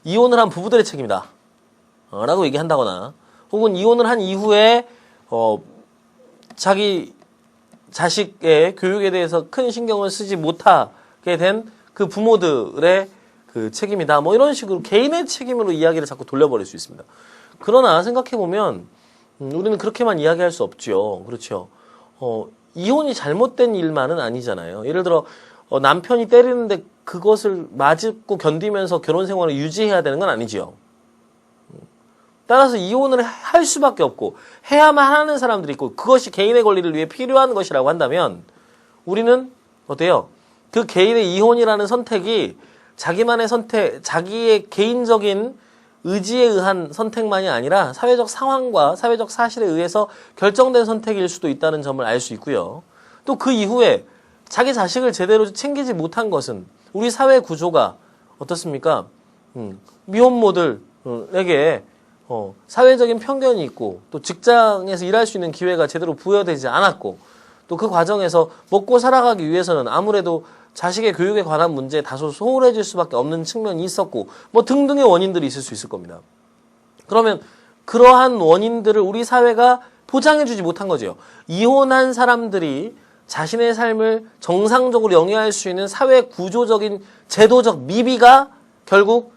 이혼을 한 부부들의 책임이다. 라고 얘기한다거나, 혹은 이혼을 한 이후에, 자기 자식의 교육에 대해서 큰 신경을 쓰지 못하게 된 그 부모들의 그 책임이다. 뭐 이런 식으로 개인의 책임으로 이야기를 자꾸 돌려버릴 수 있습니다. 그러나 생각해보면, 우리는 그렇게만 이야기할 수 없죠. 그렇죠. 이혼이 잘못된 일만은 아니잖아요. 예를 들어, 남편이 때리는데 그것을 맞고 견디면서 결혼 생활을 유지해야 되는 건 아니지요. 따라서 이혼을 할 수밖에 없고 해야만 하는 사람들이 있고 그것이 개인의 권리를 위해 필요한 것이라고 한다면 우리는 어때요? 그 개인의 이혼이라는 선택이 자기만의 선택, 자기의 개인적인 의지에 의한 선택만이 아니라 사회적 상황과 사회적 사실에 의해서 결정된 선택일 수도 있다는 점을 알 수 있고요. 또 그 이후에 자기 자식을 제대로 챙기지 못한 것은 우리 사회 구조가 어떻습니까? 미혼모들에게 사회적인 편견이 있고 또 직장에서 일할 수 있는 기회가 제대로 부여되지 않았고 또 그 과정에서 먹고 살아가기 위해서는 아무래도 자식의 교육에 관한 문제에 다소 소홀해질 수밖에 없는 측면이 있었고 뭐 등등의 원인들이 있을 수 있을 겁니다. 그러면 그러한 원인들을 우리 사회가 보장해주지 못한 거죠. 이혼한 사람들이 자신의 삶을 정상적으로 영위할 수 있는 사회 구조적인 제도적 미비가 결국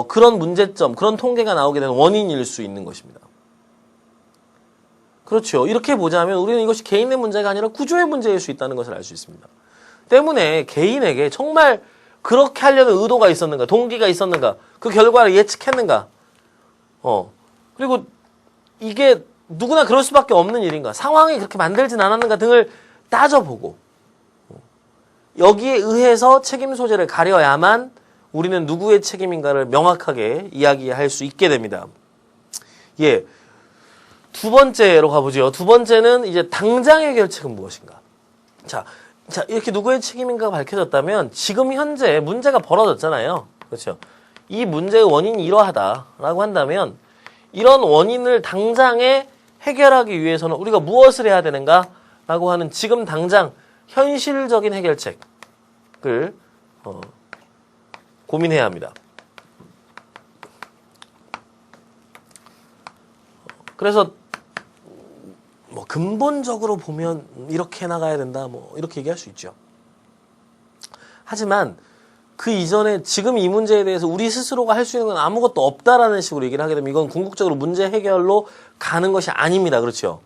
그런 문제점, 그런 통계가 나오게 되는 원인일 수 있는 것입니다. 그렇죠. 이렇게 보자면 우리는 이것이 개인의 문제가 아니라 구조의 문제일 수 있다는 것을 알 수 있습니다. 때문에 개인에게 정말 그렇게 하려는 의도가 있었는가, 동기가 있었는가, 그 결과를 예측했는가, 그리고 이게 누구나 그럴 수밖에 없는 일인가, 상황이 그렇게 만들진 않았는가 등을 따져보고 여기에 의해서 책임 소재를 가려야만 우리는 누구의 책임인가를 명확하게 이야기할 수 있게 됩니다. 예. 두 번째로 가보죠. 두 번째는 이제 당장의 해결책은 무엇인가. 자, 이렇게 누구의 책임인가가 밝혀졌다면 지금 현재 문제가 벌어졌잖아요. 그렇죠. 이 문제의 원인이 이러하다라고 한다면 이런 원인을 당장에 해결하기 위해서는 우리가 무엇을 해야 되는가라고 하는 지금 당장 현실적인 해결책을 고민해야 합니다. 그래서 뭐 근본적으로 보면 이렇게 나가야 된다, 뭐 이렇게 얘기할 수 있죠. 하지만 그 이전에 지금 이 문제에 대해서 우리 스스로가 할 수 있는 건 아무것도 없다라는 식으로 얘기를 하게 되면 이건 궁극적으로 문제 해결로 가는 것이 아닙니다. 그렇죠?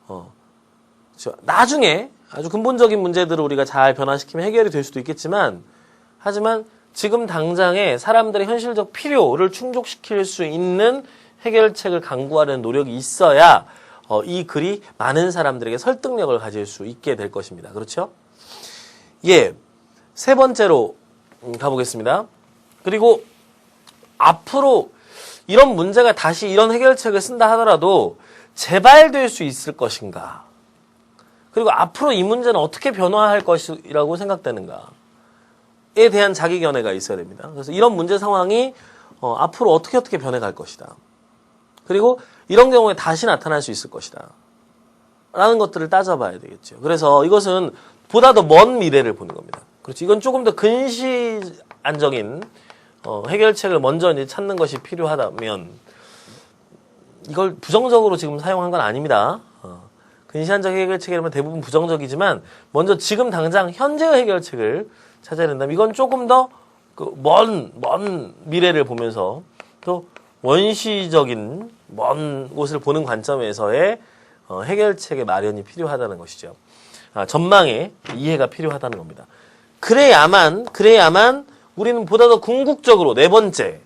그렇죠. 나중에 아주 근본적인 문제들을 우리가 잘 변화시키면 해결이 될 수도 있겠지만, 하지만 지금 당장에 사람들의 현실적 필요를 충족시킬 수 있는 해결책을 강구하려는 노력이 있어야 이 글이 많은 사람들에게 설득력을 가질 수 있게 될 것입니다. 그렇죠? 예. 세 번째로 가보겠습니다. 그리고 앞으로 이런 문제가 다시 이런 해결책을 쓴다 하더라도 재발될 수 있을 것인가? 그리고 앞으로 이 문제는 어떻게 변화할 것이라고 생각되는가에 대한 자기 견해가 있어야 됩니다. 그래서 이런 문제 상황이 앞으로 어떻게 변해갈 것이다. 그리고 이런 경우에 다시 나타날 수 있을 것이다. 라는 것들을 따져봐야 되겠죠. 그래서 이것은 보다 더 먼 미래를 보는 겁니다. 그렇지. 이건 조금 더 근시안적인 해결책을 먼저 이제 찾는 것이 필요하다면 이걸 부정적으로 지금 사용한 건 아닙니다. 근시안적 해결책이라면 대부분 부정적이지만 먼저 지금 당장 현재의 해결책을 찾아야 된다면 이건 조금 더 먼 미래를 보면서 또 원시적인 먼 곳을 보는 관점에서의 해결책의 마련이 필요하다는 것이죠. 전망의 이해가 필요하다는 겁니다. 그래야만 우리는 보다 더 궁극적으로 네 번째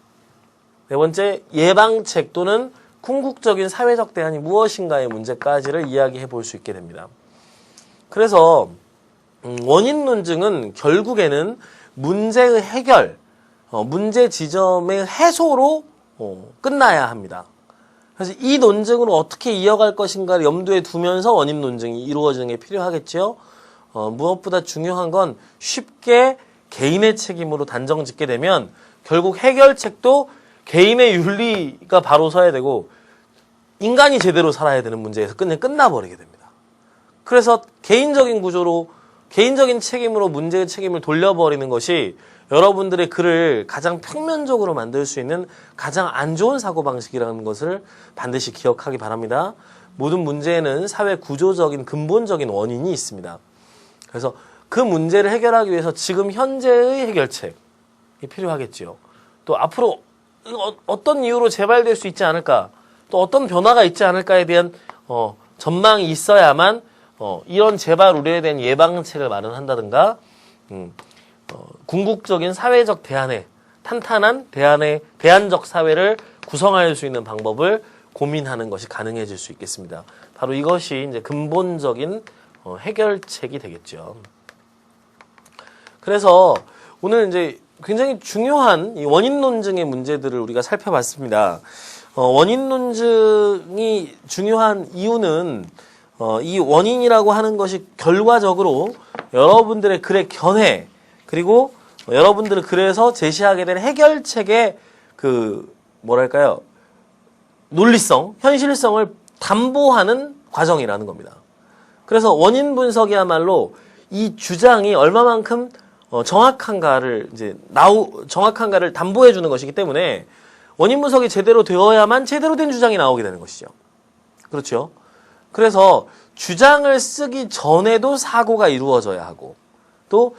예방책 또는 궁극적인 사회적 대안이 무엇인가의 문제까지를 이야기해 볼 수 있게 됩니다. 그래서 원인 논증은 결국에는 문제의 해결, 문제 지점의 해소로 끝나야 합니다. 그래서 이 논증으로 어떻게 이어갈 것인가를 염두에 두면서 원인 논증이 이루어지는 게 필요하겠죠. 무엇보다 중요한 건 쉽게 개인의 책임으로 단정 짓게 되면 결국 해결책도 개인의 윤리가 바로 서야 되고 인간이 제대로 살아야 되는 문제에서 그냥 끝나버리게 됩니다. 그래서 개인적인 구조로 개인적인 책임으로 문제의 책임을 돌려버리는 것이 여러분들의 글을 가장 평면적으로 만들 수 있는 가장 안 좋은 사고방식이라는 것을 반드시 기억하기 바랍니다. 모든 문제에는 사회 구조적인 근본적인 원인이 있습니다. 그래서 그 문제를 해결하기 위해서 지금 현재의 해결책이 필요하겠지요. 또 앞으로 어떤 이유로 재발될 수 있지 않을까, 또 어떤 변화가 있지 않을까에 대한 전망이 있어야만 이런 재발 우려에 대한 예방책을 마련한다든가 궁극적인 사회적 대안에 탄탄한 대안적 사회를 구성할 수 있는 방법을 고민하는 것이 가능해질 수 있겠습니다. 바로 이것이 이제 근본적인 해결책이 되겠죠. 그래서 오늘 이제 굉장히 중요한 이 원인 논증의 문제들을 우리가 살펴봤습니다. 원인 논증이 중요한 이유는 이 원인이라고 하는 것이 결과적으로 여러분들의 글의 견해 그리고 여러분들을 그래서 제시하게 된 해결책의 뭐랄까요, 논리성, 현실성을 담보하는 과정이라는 겁니다. 그래서 원인 분석이야말로 이 주장이 얼마만큼 정확한가를 정확한가를 담보해 주는 것이기 때문에 원인 분석이 제대로 되어야만 제대로 된 주장이 나오게 되는 것이죠. 그렇죠? 그래서 주장을 쓰기 전에도 사고가 이루어져야 하고 또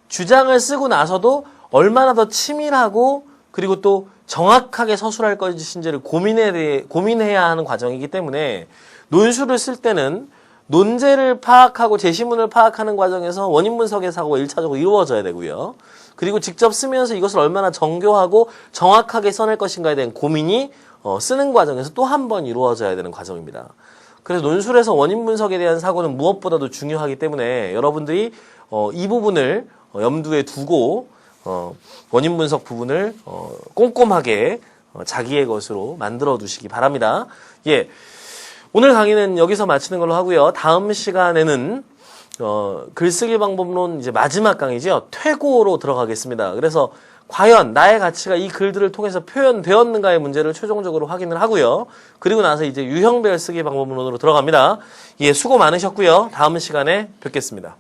주장을 쓰고 나서도 얼마나 더 치밀하고 그리고 또 정확하게 서술할 것인지를 고민해야 하는 과정이기 때문에 논술을 쓸 때는 논제를 파악하고 제시문을 파악하는 과정에서 원인 분석의 사고가 1차적으로 이루어져야 되고요. 그리고 직접 쓰면서 이것을 얼마나 정교하고 정확하게 써낼 것인가에 대한 고민이 쓰는 과정에서 또 한 번 이루어져야 되는 과정입니다. 그래서 논술에서 원인 분석에 대한 사고는 무엇보다도 중요하기 때문에 여러분들이 이 부분을 염두에 두고 원인 분석 부분을 꼼꼼하게 자기의 것으로 만들어 두시기 바랍니다. 예. 오늘 강의는 여기서 마치는 걸로 하고요. 다음 시간에는 글쓰기 방법론 이제 마지막 강의죠. 퇴고로 들어가겠습니다. 그래서 과연 나의 가치가 이 글들을 통해서 표현되었는가의 문제를 최종적으로 확인을 하고요. 그리고 나서 이제 유형별 쓰기 방법론으로 들어갑니다. 예, 수고 많으셨고요. 다음 시간에 뵙겠습니다.